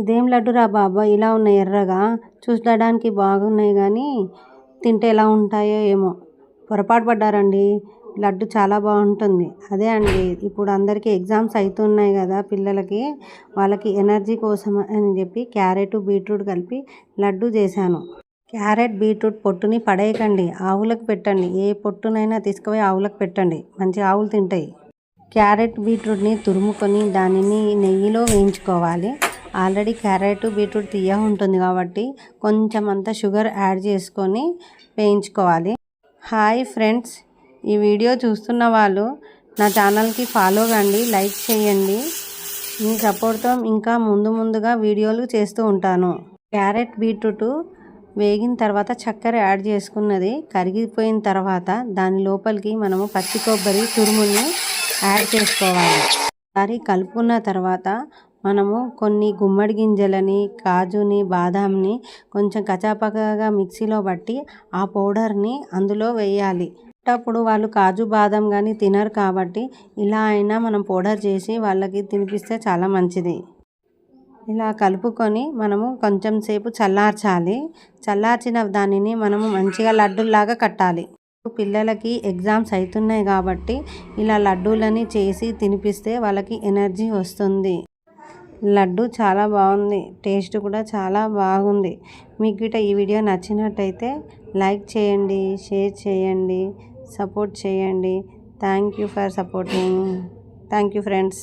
ఇదేం లడ్డురా బాబా ఇలా ఉన్నాయి ఎర్రగా, చూడడానికి బాగున్నాయి కానీ తింటే ఎలా ఉంటాయో ఏమో. పొరపాటు పడ్డారండి. లడ్డు చాలా బాగుంటుంది. అదే అండి, ఇప్పుడు అందరికీ ఎగ్జామ్స్ అవుతున్నాయి కదా పిల్లలకి, వాళ్ళకి ఎనర్జీ కోసం అని చెప్పి క్యారెట్ బీట్రూట్ కలిపి లడ్డు చేశాను. క్యారెట్ బీట్రూట్ పొట్టుని పడేయకండి, ఆవులకు పెట్టండి. ఏ పొట్టునైనా తీసుకుపోయి ఆవులకు పెట్టండి, మంచి ఆవులు తింటాయి. క్యారెట్ బీట్రూట్ని తురుముకొని దానిని నెయ్యిలో వేయించుకోవాలి. ఆల్రెడీ క్యారెట్ బీట్రూట్ తీయగా ఉంటుంది కాబట్టి కొంచెం అంత షుగర్ యాడ్ చేసుకొని వేయించుకోవాలి. హాయ్ ఫ్రెండ్స్, ఈ వీడియో చూస్తున్న వాళ్ళు నా ఛానల్కి ఫాలో కండి, లైక్ చేయండి. మీ సపోర్ట్తో ఇంకా ముందుగా వీడియోలు చేస్తూ ఉంటాను. క్యారెట్ బీట్రూట్ వేగిన తర్వాత చక్కెర యాడ్ చేసుకున్నది కరిగిపోయిన తర్వాత దాని లోపలికి మనము పచ్చి కొబ్బరి తురుముని యాడ్ చేసుకోవాలి. ఒకసారి కలుపుకున్న తర్వాత మనము కొన్ని గుమ్మడి గింజలని, కాజుని, బాదాంని కొంచెం కచాపకగా మిక్సీలో బట్టి ఆ పౌడర్ని అందులో వేయాలి. అప్పుడు వాళ్ళు కాజు బాదం కానీ తినరు కాబట్టి ఇలా అయినా మనం పౌడర్ చేసి వాళ్ళకి తినిపిస్తే చాలా మంచిది. ఇలా కలుపుకొని మనము కొంచెం సేపు చల్లార్చాలి. చల్లార్చిన దానిని మనము మంచిగా లడ్డూలాగా కట్టాలి. పిల్లలకి ఎగ్జామ్స్ అవుతున్నాయి కాబట్టి ఇలా లడ్డూలని చేసి తినిపిస్తే వాళ్ళకి ఎనర్జీ వస్తుంది. లడ్డు చాలా బాగుంది, టేస్ట్ కూడా చాలా బాగుంది. మీకు గిట్ట ఈ వీడియో నచ్చినట్టయితే లైక్ చేయండి, షేర్ చేయండి, సపోర్ట్ చేయండి. Thank you for supporting. Thank you friends.